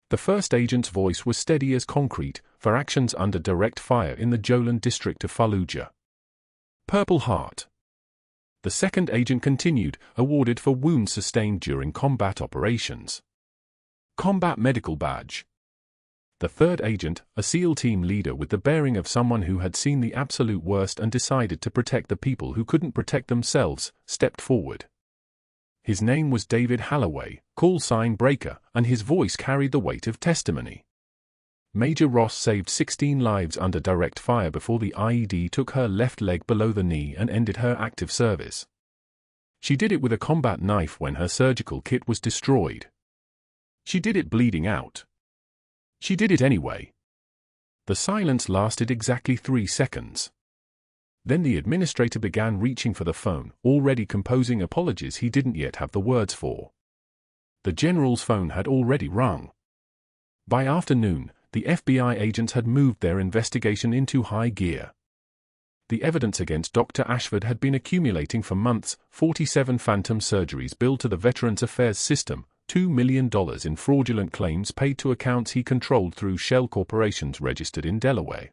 The first agent's voice was steady as concrete, for actions under direct fire in the Jolan district of Fallujah. Purple Heart. The second agent continued, awarded for wounds sustained during combat operations. Combat Medical Badge. The third agent, a SEAL team leader with the bearing of someone who had seen the absolute worst and decided to protect the people who couldn't protect themselves, stepped forward. His name was David Halloway, call sign Breaker, and his voice carried the weight of testimony. Major Ross saved 16 lives under direct fire before the IED took her left leg below the knee and ended her active service. She did it with a combat knife when her surgical kit was destroyed. She did it bleeding out. She did it anyway. The silence lasted exactly 3 seconds. Then the administrator began reaching for the phone, already composing apologies he didn't yet have the words for. The general's phone had already rung. By afternoon, the FBI agents had moved their investigation into high gear. The evidence against Dr. Ashford had been accumulating for months: 47 phantom surgeries billed to the Veterans Affairs System, $2 million in fraudulent claims paid to accounts he controlled through shell corporations registered in Delaware.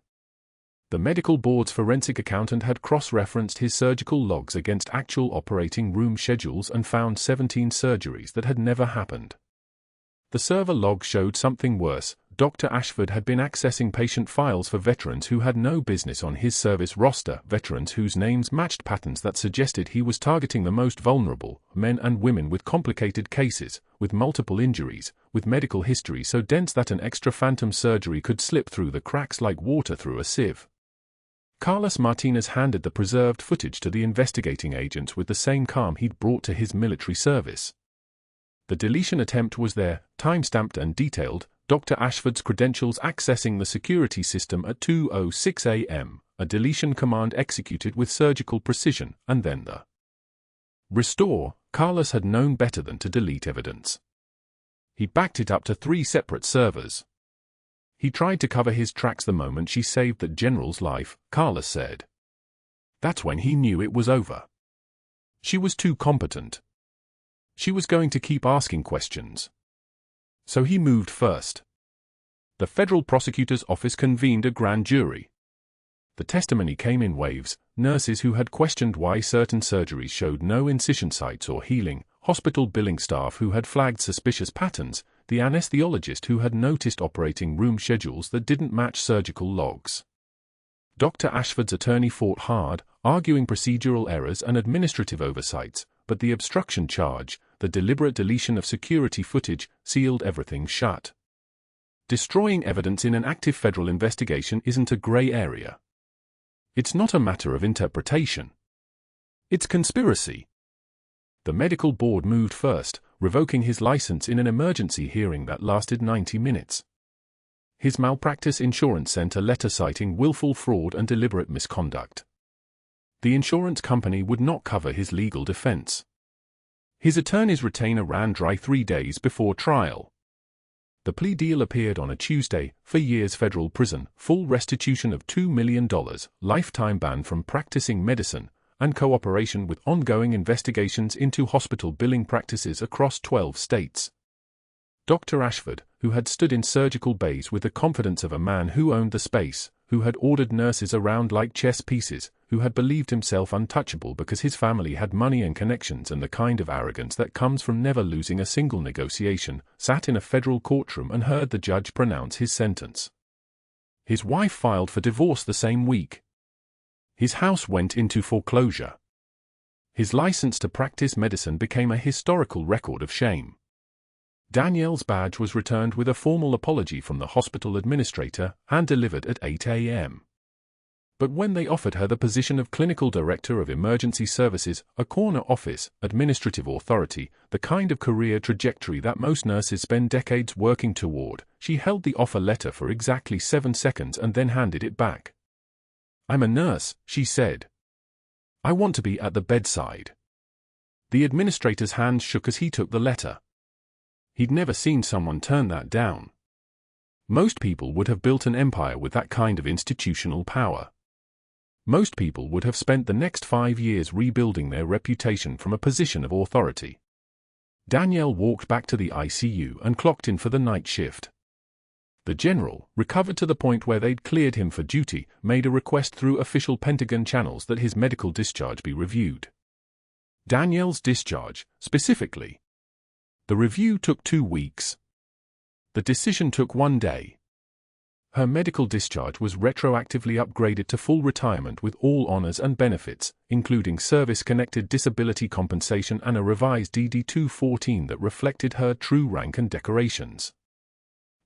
The medical board's forensic accountant had cross-referenced his surgical logs against actual operating room schedules and found 17 surgeries that had never happened. The server log showed something worse. Dr. Ashford had been accessing patient files for veterans who had no business on his service roster, veterans whose names matched patterns that suggested he was targeting the most vulnerable, men and women with complicated cases, with multiple injuries, with medical history so dense that an extra phantom surgery could slip through the cracks like water through a sieve. Carlos Martinez handed the preserved footage to the investigating agents with the same calm he'd brought to his military service. The deletion attempt was there, time-stamped and detailed: Dr. Ashford's credentials accessing the security system at 2:06 a.m., a deletion command executed with surgical precision, and then the restore. Carlos had known better than to delete evidence. He backed it up to 3 separate servers. He tried to cover his tracks the moment she saved that general's life, Carlos said. That's when he knew it was over. She was too competent. She was going to keep asking questions. So he moved first. The federal prosecutor's office convened a grand jury. The testimony came in waves: nurses who had questioned why certain surgeries showed no incision sites or healing, hospital billing staff who had flagged suspicious patterns, the anesthesiologist who had noticed operating room schedules that didn't match surgical logs. Dr. Ashford's attorney fought hard, arguing procedural errors and administrative oversights, but the obstruction charge, the deliberate deletion of security footage, sealed everything shut. Destroying evidence in an active federal investigation isn't a gray area. It's not a matter of interpretation. It's conspiracy. The medical board moved first, revoking his license in an emergency hearing that lasted 90 minutes. His malpractice insurance sent a letter citing willful fraud and deliberate misconduct. The insurance company would not cover his legal defense. His attorney's retainer ran dry 3 days before trial. The plea deal appeared on a Tuesday: 4 years federal prison, full restitution of $2 million, lifetime ban from practicing medicine, and cooperation with ongoing investigations into hospital billing practices across 12 states. Dr. Ashford, who had stood in surgical bays with the confidence of a man who owned the space, who had ordered nurses around like chess pieces, who had believed himself untouchable because his family had money and connections and the kind of arrogance that comes from never losing a single negotiation, sat in a federal courtroom and heard the judge pronounce his sentence. His wife filed for divorce the same week. His house went into foreclosure. His license to practice medicine became a historical record of shame. Danielle's badge was returned with a formal apology from the hospital administrator, hand-delivered at 8 a.m. But when they offered her the position of Clinical Director of Emergency Services, a corner office, administrative authority, the kind of career trajectory that most nurses spend decades working toward, she held the offer letter for exactly 7 seconds and then handed it back. "I'm a nurse," she said. "I want to be at the bedside." The administrator's hands shook as he took the letter. He'd never seen someone turn that down. Most people would have built an empire with that kind of institutional power. Most people would have spent the next 5 years rebuilding their reputation from a position of authority. Danielle walked back to the ICU and clocked in for the night shift. The general, recovered to the point where they'd cleared him for duty, made a request through official Pentagon channels that his medical discharge be reviewed. Danielle's discharge, specifically. The review took 2 weeks. The decision took 1 day. Her medical discharge was retroactively upgraded to full retirement with all honors and benefits, including service-connected disability compensation and a revised DD-214 that reflected her true rank and decorations.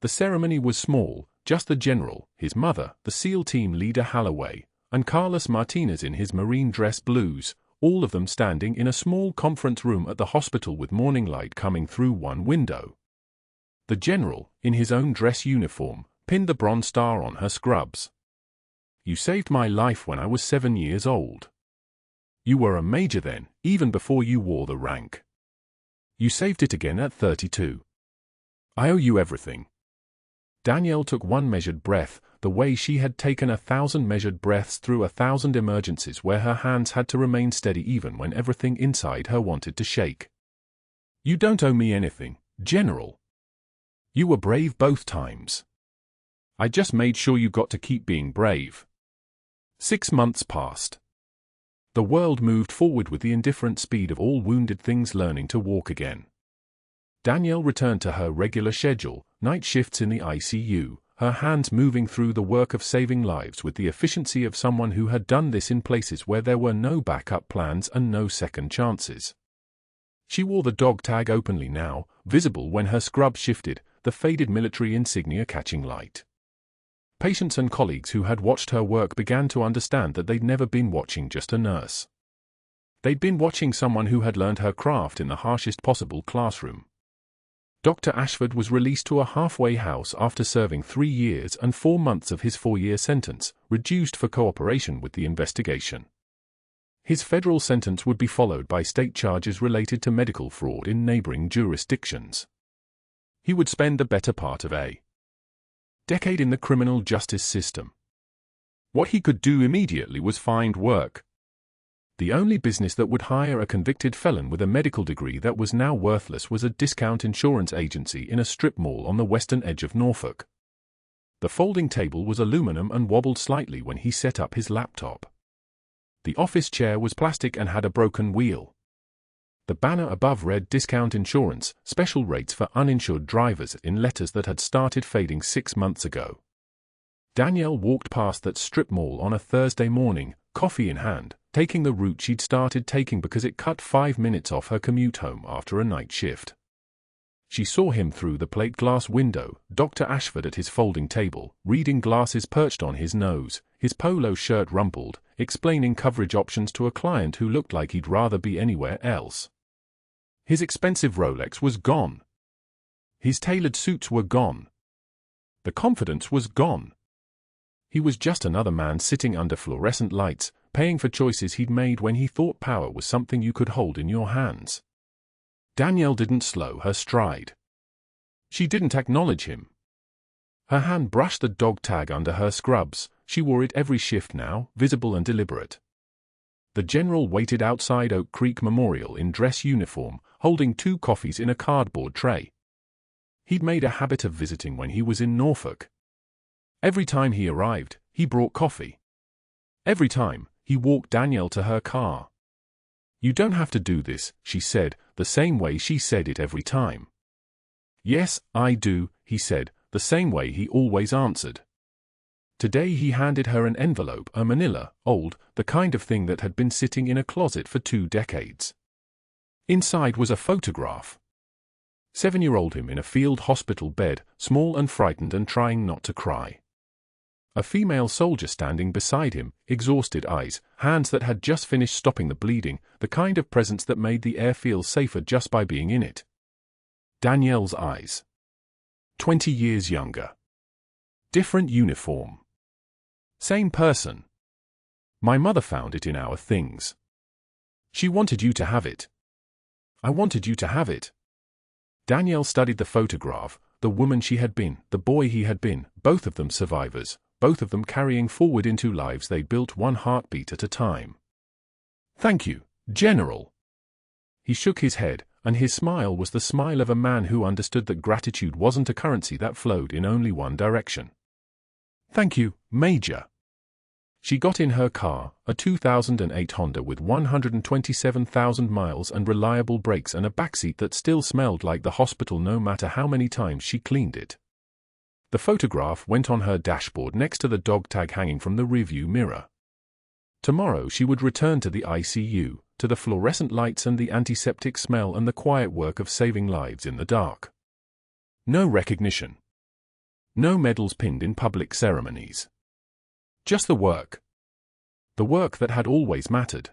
The ceremony was small, just the general, his mother, the SEAL team leader Holloway, and Carlos Martinez in his marine dress blues, all of them standing in a small conference room at the hospital with morning light coming through one window. The general, in his own dress uniform, pinned the Bronze Star on her scrubs. "You saved my life when I was 7 years old. You were a major then, even before you wore the rank. You saved it again at 32. I owe you everything." Danielle took one measured breath, the way she had taken 1,000 measured breaths through 1,000 emergencies where her hands had to remain steady even when everything inside her wanted to shake. "You don't owe me anything, General. You were brave both times. I just made sure you got to keep being brave." 6 months passed. The world moved forward with the indifferent speed of all wounded things learning to walk again. Danielle returned to her regular schedule, night shifts in the ICU, her hands moving through the work of saving lives with the efficiency of someone who had done this in places where there were no backup plans and no second chances. She wore the dog tag openly now, visible when her scrub shifted, the faded military insignia catching light. Patients and colleagues who had watched her work began to understand that they'd never been watching just a nurse. They'd been watching someone who had learned her craft in the harshest possible classroom. Dr. Ashford was released to a halfway house after serving 3 years and 4 months of his 4-year sentence, reduced for cooperation with the investigation. His federal sentence would be followed by state charges related to medical fraud in neighboring jurisdictions. He would spend the better part of a decade in the criminal justice system. What he could do immediately was find work. The only business that would hire a convicted felon with a medical degree that was now worthless was a discount insurance agency in a strip mall on the western edge of Norfolk. The folding table was aluminum and wobbled slightly when he set up his laptop. The office chair was plastic and had a broken wheel. The banner above read "Discount Insurance, Special Rates for Uninsured Drivers" in letters that had started fading 6 months ago. Danielle walked past that strip mall on a Thursday morning, coffee in hand, taking the route she'd started taking because it cut 5 minutes off her commute home after a night shift. She saw him through the plate glass window, Dr. Ashford at his folding table, reading glasses perched on his nose, his polo shirt rumpled, explaining coverage options to a client who looked like he'd rather be anywhere else. His expensive Rolex was gone. His tailored suits were gone. The confidence was gone. He was just another man sitting under fluorescent lights, paying for choices he'd made when he thought power was something you could hold in your hands. Danielle didn't slow her stride. She didn't acknowledge him. Her hand brushed the dog tag under her scrubs. She wore it every shift now, visible and deliberate. The general waited outside Oak Creek Memorial in dress uniform, holding 2 coffees in a cardboard tray. He'd made a habit of visiting when he was in Norfolk. Every time he arrived, he brought coffee. Every time, he walked Danielle to her car. "You don't have to do this," she said, the same way she said it every time. "Yes, I do," he said, the same way he always answered. Today he handed her an envelope, a manila, old, the kind of thing that had been sitting in a closet for 2 decades. Inside was a photograph. 7-year-old him in a field hospital bed, small and frightened and trying not to cry. A female soldier standing beside him, exhausted eyes, hands that had just finished stopping the bleeding, the kind of presence that made the air feel safer just by being in it. Danielle's eyes. 20 years younger. Different uniform. Same person. "My mother found it in our things. She wanted you to have it. I wanted you to have it." Danielle studied the photograph, the woman she had been, the boy he had been, both of them survivors, both of them carrying forward into lives they built one heartbeat at a time. "Thank you, General." He shook his head, and his smile was the smile of a man who understood that gratitude wasn't a currency that flowed in only one direction. "Thank you, Major." She got in her car, a 2008 Honda with 127,000 miles and reliable brakes and a backseat that still smelled like the hospital no matter how many times she cleaned it. The photograph went on her dashboard next to the dog tag hanging from the rearview mirror. Tomorrow she would return to the ICU, to the fluorescent lights and the antiseptic smell and the quiet work of saving lives in the dark. No recognition. No medals pinned in public ceremonies. Just the work. The work that had always mattered.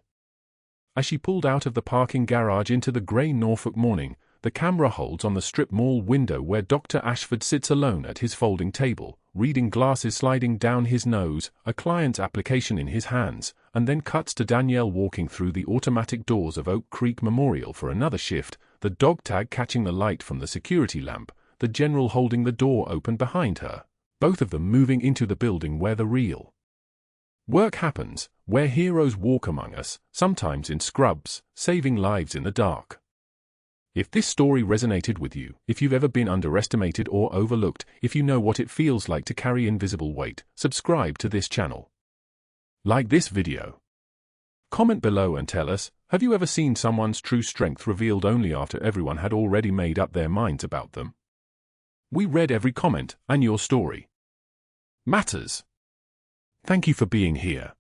As she pulled out of the parking garage into the grey Norfolk morning, the camera holds on the strip mall window where Dr. Ashford sits alone at his folding table, reading glasses sliding down his nose, a client's application in his hands, and then cuts to Danielle walking through the automatic doors of Oak Creek Memorial for another shift, the dog tag catching the light from the security lamp, the general holding the door open behind her, both of them moving into the building where the real work happens, where heroes walk among us, sometimes in scrubs, saving lives in the dark. If this story resonated with you, if you've ever been underestimated or overlooked, if you know what it feels like to carry invisible weight, subscribe to this channel. Like this video. Comment below and tell us, have you ever seen someone's true strength revealed only after everyone had already made up their minds about them? We read every comment, and your story matters. Thank you for being here.